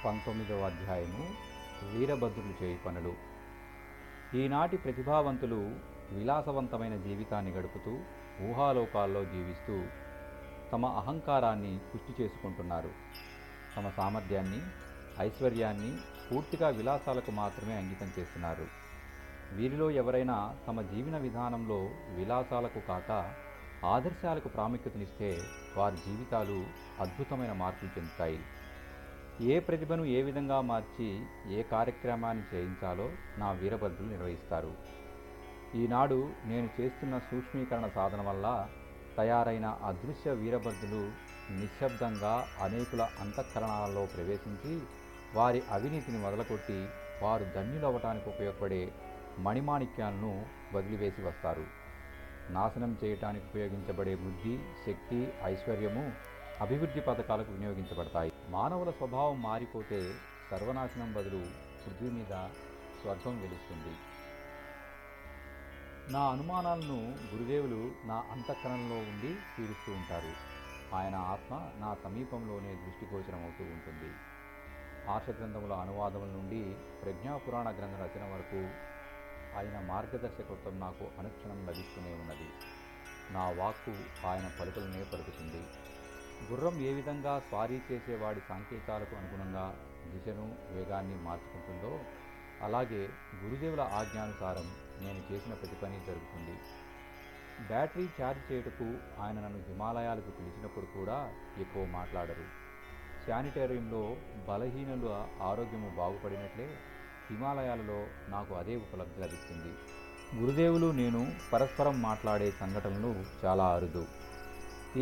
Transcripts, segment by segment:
19వ అధ్యాయము వీరభద్రులు చేయి పనులు. ఈనాటి ప్రతిభావంతులు విలాసవంతమైన జీవితాన్ని గడుపుతూ ఊహాలోకాల్లో జీవిస్తూ తమ అహంకారాన్ని పుష్టి చేసుకుంటున్నారు. తమ సామర్థ్యాన్ని, ఐశ్వర్యాన్ని పూర్తిగా విలాసాలకు మాత్రమే అంకితం చేస్తున్నారు. వీరిలో ఎవరైనా తమ జీవన విధానంలో విలాసాలకు కాక ఆదర్శాలకు ప్రాముఖ్యతనిస్తే వారి జీవితాలు అద్భుతమైన మార్పులు చెందుతాయి. ఏ ప్రతిభను ఏ విధంగా మార్చి ఏ కార్యక్రమాన్ని చేయించాలో నా వీరభద్రులు నిర్వహిస్తారు. ఈనాడు నేను చేస్తున్న సూక్ష్మీకరణ సాధన వల్ల తయారైన అదృశ్య వీరభద్రులు నిశ్శబ్దంగా అనేకుల అంతఃకరణాలలో ప్రవేశించి వారి అవినీతిని మొదలుకొట్టి వారు ధన్యులవ్వటానికి ఉపయోగపడే మణిమాణిక్యాలను వదిలివేసి వస్తారు. నాశనం చేయటానికి ఉపయోగించబడే బుద్ధి, శక్తి, ఐశ్వర్యము అభివృద్ధి పథకాలకు వినియోగించబడతాయి. మానవుల స్వభావం మారిపోతే సర్వనాశనం బదులు పృథ్వీ మీద స్వర్గం వెలుస్తుంది. నా అనుమానాలను గురుదేవులు నా అంతఃకరణలో ఉండి తీరుస్తూ ఉంటారు. ఆయన ఆత్మ నా సమీపంలోనే దృష్టిగోచరం అవుతూ ఉంటుంది. ఆర్షగ్రంథముల అనువాదముల నుండి ప్రజ్ఞాపురాణ గ్రంథ రచన వరకు ఆయన మార్గదర్శకత్వం నాకు అనుక్షణం లభిస్తూనే ఉన్నది. నా వాక్కు ఆయన పలుకులనే పలుకుతుంది. గుర్రం ఏ విధంగా స్వారీ చేసేవాడి సంకేతాలకు అనుగుణంగా దిశను, వేగాన్ని మార్చుకుంటుందో అలాగే గురుదేవుల ఆజ్ఞానుసారం నేను చేసిన ప్రతి పని జరుగుతుంది. బ్యాటరీ ఛార్జ్ చేయుటకు ఆయన నన్ను హిమాలయాలకు పిలిచినప్పుడు కూడా ఎక్కువ మాట్లాడరు. శానిటోరియంలో బలహీనుల ఆరోగ్యము బాగుపడినట్లే హిమాలయాలలో నాకు అదే ఉపలబ్ధి లభిస్తుంది. గురుదేవులు నేను పరస్పరం మాట్లాడే సంఘటనలు చాలా అరుదు.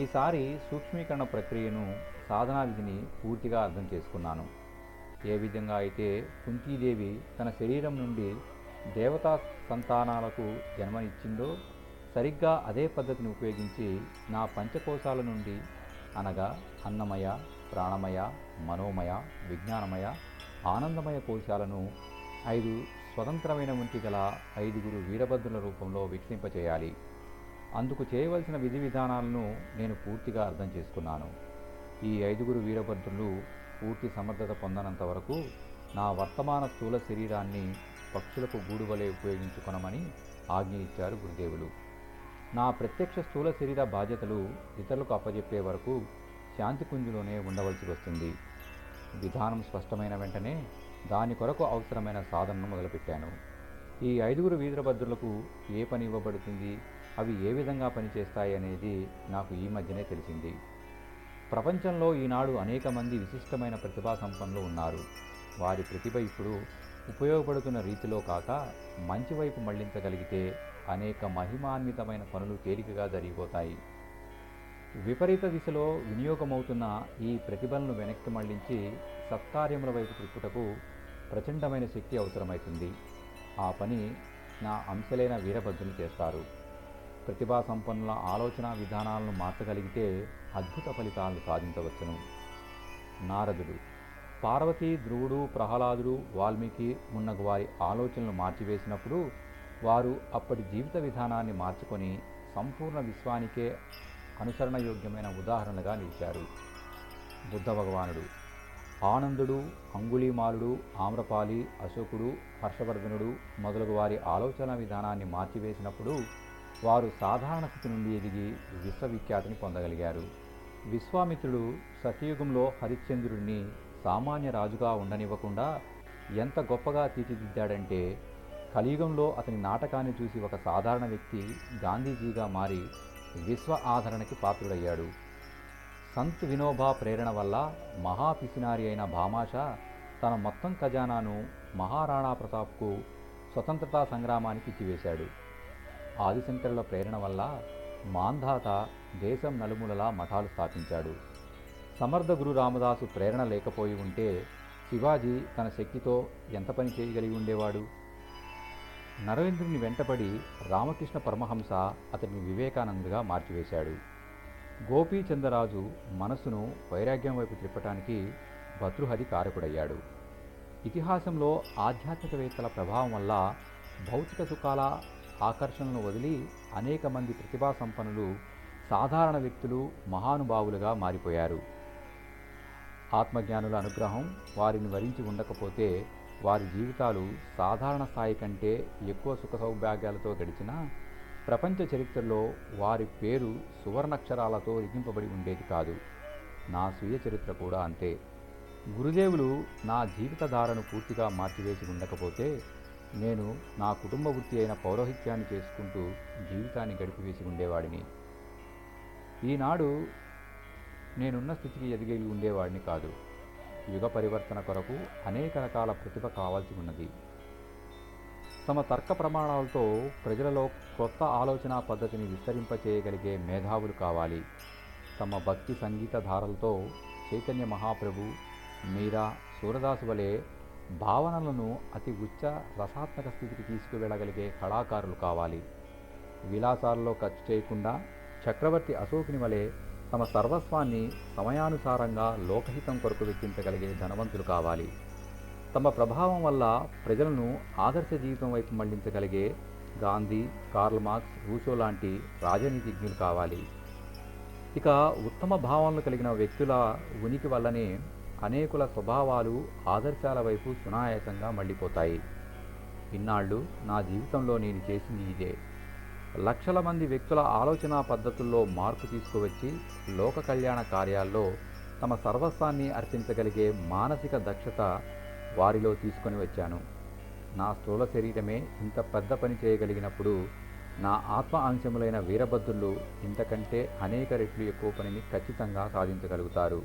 ఈసారి సూక్ష్మీకరణ ప్రక్రియను, సాధనా విధిని పూర్తిగా అర్థం చేసుకున్నాను. ఏ విధంగా అయితే కుంతీదేవి తన శరీరం నుండి దేవతా సంతానాలకు జన్మనిచ్చిందో సరిగ్గా అదే పద్ధతిని ఉపయోగించి నా పంచకోశాల నుండి అనగా అన్నమయ, ప్రాణమయ, మనోమయ, విజ్ఞానమయ, ఆనందమయ కోశాలను 5 స్వతంత్రమైన ఉనికి గల 5 వీరభద్రుల రూపంలో వికసింపచేయాలి. అందుకు చేయవలసిన విధి విధానాలను నేను పూర్తిగా అర్థం చేసుకున్నాను. ఈ 5 వీరభద్రులు పూర్తి సమర్థత పొందనంత వరకు నా వర్తమాన స్థూల శరీరాన్ని పక్షులకు గూడువలే ఉపయోగించుకొనమని ఆజ్ఞ ఇచ్చారు గురుదేవులు. నా ప్రత్యక్ష స్థూల శరీర బాధ్యతలు ఇతరులకు అప్పజెప్పే వరకు శాంతికుంజులోనే ఉండవలసి వస్తుంది. విధానం స్పష్టమైన వెంటనే దాని కొరకు అవసరమైన సాధనను మొదలుపెట్టాను. ఈ 5 వీరభద్రులకు ఏ పని ఇవ్వబడుతుంది, అవి ఏ విధంగా పనిచేస్తాయి అనేది నాకు ఈ మధ్యనే తెలిసింది. ప్రపంచంలో ఈనాడు అనేక మంది విశిష్టమైన ప్రతిభా సంపన్నులు ఉన్నారు. వారి ప్రతిభ ఇప్పుడు ఉపయోగపడుతున్న రీతిలో కాక మంచి వైపు మళ్లించగలిగితే అనేక మహిమాన్వితమైన పనులు తేలికగా జరిగిపోతాయి. విపరీత దిశలో వినియోగమవుతున్న ఈ ప్రతిభలను వెనక్కి మళ్లించి సత్కార్యముల వైపు త్రిప్పుటకు ప్రచండమైన శక్తి అవసరమవుతుంది. ఆ పని నా అంశలైన వీరభద్రులు చేస్తారు. ప్రతిభా సంపన్నుల ఆలోచన విధానాలను మార్చగలిగితే అద్భుత ఫలితాలను సాధించవచ్చును. నారదుడు, పార్వతి, ధ్రువుడు, ప్రహ్లాదుడు, వాల్మీకి మున్నగు వారి ఆలోచనలు మార్చివేసినప్పుడు వారు అప్పటి జీవిత విధానాన్ని మార్చుకొని సంపూర్ణ విశ్వానికే అనుసరణయోగ్యమైన ఉదాహరణగా నిలిచారు. బుద్ధ భగవానుడు, ఆనందుడు, అంగుళీమాలుడు, ఆమ్రపాలి, అశోకుడు, హర్షవర్ధనుడు మొదలగు వారి ఆలోచన విధానాన్ని మార్చివేసినప్పుడు వారు సాధారణ స్థితి నుండి ఎదిగి విశ్వవిఖ్యాతిని పొందగలిగారు. విశ్వామిత్రుడు సత్యయుగంలో హరిశ్చంద్రుడిని సామాన్య రాజుగా ఉండనివ్వకుండా ఎంత గొప్పగా తీర్చిదిద్దాడంటే కలియుగంలో అతని నాటకాన్ని చూసి ఒక సాధారణ వ్యక్తి గాంధీజీగా మారి విశ్వ ఆదరణకి పాత్రుడయ్యాడు. సంత్ వినోబా ప్రేరణ వల్ల మహాపిసినారి అయిన భామాషా తన మొత్తం ఖజానాను మహారాణా ప్రతాప్కు స్వతంత్రతా సంగ్రామానికి ఇచ్చివేశాడు. ఆదిశంకరుల ప్రేరణ వల్ల మాంధాత దేశం నలుమూలలా మఠాలు స్థాపించాడు. సమర్థ గురు రామదాసు ప్రేరణ లేకపోయి ఉంటే శివాజీ తన శక్తితో ఎంత పని చేయగలిగి ఉండేవాడు? నరేంద్రుని వెంటపడి రామకృష్ణ పరమహంస అతడిని వివేకానందుగా మార్చివేశాడు. గోపీచందరాజు మనస్సును వైరాగ్యం వైపు త్రిప్పటానికి భతృహరి కారకుడయ్యాడు. ఇతిహాసంలో ఆధ్యాత్మికవేత్తల ప్రభావం వల్ల భౌతిక సుఖాల ఆకర్షణను వదిలి అనేక మంది ప్రతిభా సంపన్నులు సాధారణ వ్యక్తులు మహానుభావులుగా మారిపోయారు. ఆత్మజ్ఞానుల అనుగ్రహం వారిని వరించి ఉండకపోతే వారి జీవితాలు సాధారణ స్థాయి కంటే ఎక్కువ సుఖ సౌభాగ్యాలతో గడిచినా ప్రపంచ చరిత్రలో వారి పేరు సువర్ణక్షరాలతో లిఖింపబడి ఉండేది కాదు. నా స్వీయ చరిత్ర కూడా అంతే. గురుదేవులు నా జీవితధారను పూర్తిగా మార్చివేసి ఉండకపోతే నేను నా కుటుంబ వృత్తి అయిన పౌరోహిత్యాన్ని చేసుకుంటూ జీవితాన్ని గడిపివేసి ఉండేవాడిని. ఈనాడు నేనున్న స్థితికి ఎదిగి ఉండేవాడిని కాదు. యుగ పరివర్తన కొరకు అనేక రకాల ప్రతిభ కావాల్సి ఉన్నది. తమ తర్క ప్రమాణాలతో ప్రజలలో కొత్త ఆలోచన పద్ధతిని విస్తరింపచేయగలిగే మేధావులు కావాలి. తమ భక్తి సంగీత ధారలతో చైతన్య మహాప్రభు, మీరా, సూరదాసు వలె భావనలను అతి ఉచ్చ రసాత్మక స్థితికి తీసుకువెళ్ళగలిగే కళాకారులు కావాలి. విలాసాలలో ఖర్చు చేయకుండా చక్రవర్తి అశోకుని వలె తమ సర్వస్వాన్ని సమయానుసారంగా లోకహితం కొరకు వెచ్చించగలిగే ధనవంతులు కావాలి. తమ ప్రభావం వల్ల ప్రజలను ఆదర్శ జీవితం వైపు మళ్లించగలిగే గాంధీ, కార్ల్ మార్క్స్, రూసో లాంటి రాజనీతిజ్ఞులు కావాలి. ఇక ఉత్తమ భావనలు కలిగిన వ్యక్తుల ఉనికి వల్లనే అనేకుల స్వభావాలు ఆదర్శాల వైపు సునాయాసంగా మళ్ళీపోతాయి. ఇన్నాళ్ళు నా జీవితంలో నేను చేసింది ఇదే. లక్షల మంది వ్యక్తుల ఆలోచనా పద్ధతుల్లో మార్పు తీసుకువచ్చి లోక కళ్యాణ కార్యాల్లో తమ సర్వస్వాన్ని అర్పించగలిగే మానసిక దక్షత వారిలో తీసుకొని వచ్చాను. నా స్థూల శరీరమే ఇంత పెద్ద పని చేయగలిగినప్పుడు నా ఆత్మ అంశములైన వీరభద్రులు ఇంతకంటే అనేక రెట్లు ఎక్కువ పనిని ఖచ్చితంగా సాధించగలుగుతారు.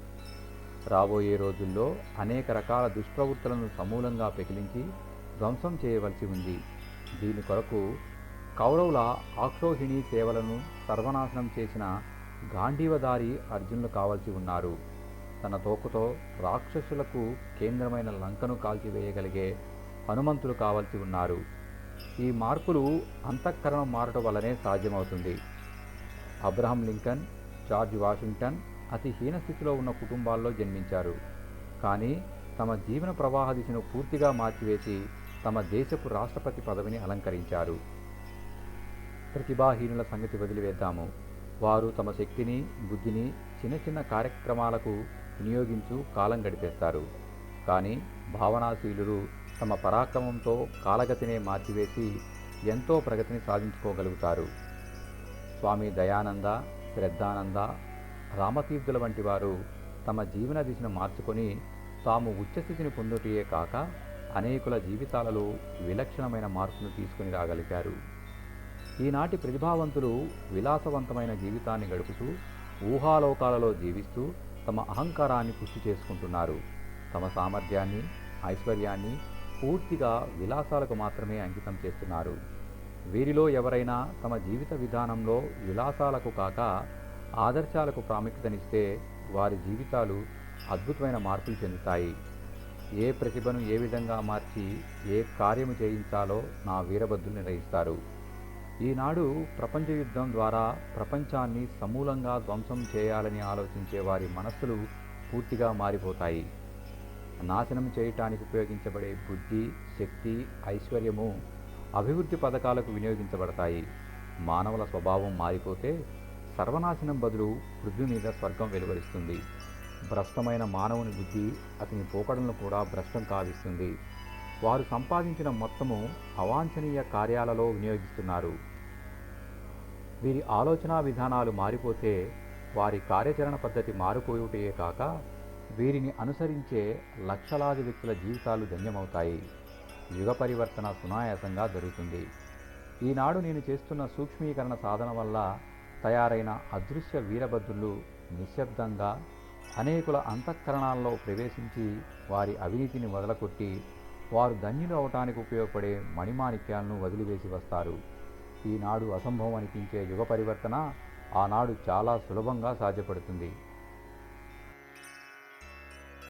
రాబోయే రోజుల్లో అనేక రకాల దుష్ప్రవృత్తులను సమూలంగా పెకిలించి ధ్వంసం చేయవలసి ఉంది. దీని కొరకు కౌరవుల ఆక్షోహిణీ సేవలను సర్వనాశనం చేసిన గాంధీవదారి అర్జునులు కావలసి ఉన్నారు. తన తోకతో రాక్షసులకు కేంద్రమైన లంకను కాల్చివేయగలిగే హనుమంతులు కావలసి ఉన్నారు. ఈ మార్పులు అంతఃకరణం మారటం వల్లనే సాధ్యమవుతుంది. అబ్రహం లింకన్, జార్జ్ వాషింగ్టన్ అతి హీనస్థితిలో ఉన్న కుటుంబాల్లో జన్మించారు. కానీ తమ జీవన ప్రవాహ దిశను పూర్తిగా మార్చివేసి తమ దేశపు రాష్ట్రపతి పదవిని అలంకరించారు. ప్రతిభాహీనుల సంగతి వదిలివేద్దాము. వారు తమ శక్తిని, బుద్ధిని చిన్న చిన్న కార్యక్రమాలకు వినియోగించు కాలం గడిపేస్తారు. కానీ భావనాశీలురు తమ పరాక్రమంతో కాలగతినే మార్చివేసి ఎంతో ప్రగతిని సాధించుకోగలుగుతారు. స్వామి దయానంద, శ్రద్ధానంద, రామతీర్థుల వంటి వారు తమ జీవన దిశను మార్చుకొని తాము ఉచ్చస్థితిని పొందుటయే కాక అనేకుల జీవితాలలో విలక్షణమైన మార్పును తీసుకుని రాగలిగారు. ఈనాటి ప్రతిభావంతులు విలాసవంతమైన జీవితాన్ని గడుపుతూ ఊహాలోకాలలో జీవిస్తూ తమ అహంకారాన్ని పుష్టి చేసుకుంటున్నారు. తమ సామర్థ్యాన్ని, ఐశ్వర్యాన్ని పూర్తిగా విలాసాలకు మాత్రమే అంకితం చేస్తున్నారు. వీరిలో ఎవరైనా తమ జీవిత విధానంలో విలాసాలకు కాక ఆదర్శాలకు ప్రాముఖ్యతనిస్తే వారి జీవితాలు అద్భుతమైన మార్పులు చెందుతాయి. ఏ ప్రతిభను ఏ విధంగా మార్చి ఏ కార్యము చేయించాలో నా వీరభద్రులు నిర్ణయిస్తారు. ఈనాడు ప్రపంచ యుద్ధం ద్వారా ప్రపంచాన్ని సమూలంగా ధ్వంసం చేయాలని ఆలోచించే వారి మనస్సులు పూర్తిగా మారిపోతాయి. నాశనం చేయటానికి ఉపయోగించబడే బుద్ధి, శక్తి, ఐశ్వర్యము అభివృద్ధి పథకాలకు వినియోగించబడతాయి. మానవుల స్వభావం మారిపోతే సర్వనాశనం బదులు పృథ్వీ మీద స్వర్గం వెలువరిస్తుంది. భ్రష్టమైన మానవుని బుద్ధి అతని పోకడలను కూడా భ్రష్టం కావిస్తుంది. వారు సంపాదించిన మొత్తము అవాంఛనీయ కార్యాలలో వినియోగిస్తున్నారు. వీరి ఆలోచనా విధానాలు మారిపోతే వారి కార్యాచరణ పద్ధతి మారిపోయుటయే కాక వీరిని అనుసరించే లక్షలాది వ్యక్తుల జీవితాలు ధన్యమవుతాయి. యుగ పరివర్తన సునాయాసంగా జరుగుతుంది. ఈనాడు నేను చేస్తున్న సూక్ష్మీకరణ సాధన వల్ల తయారైన అదృశ్య వీరభద్రులు నిశ్శబ్దంగా అనేకుల అంతఃకరణాల్లో ప్రవేశించి వారి అవినీతిని వదలకొట్టి వారు ధన్యులు అవటానికి ఉపయోగపడే మణిమాణిక్యాలను వదిలివేసి వస్తారు. ఈనాడు అసంభవం అనిపించే యుగ పరివర్తన ఆనాడు చాలా సులభంగా సాధ్యపడుతుంది.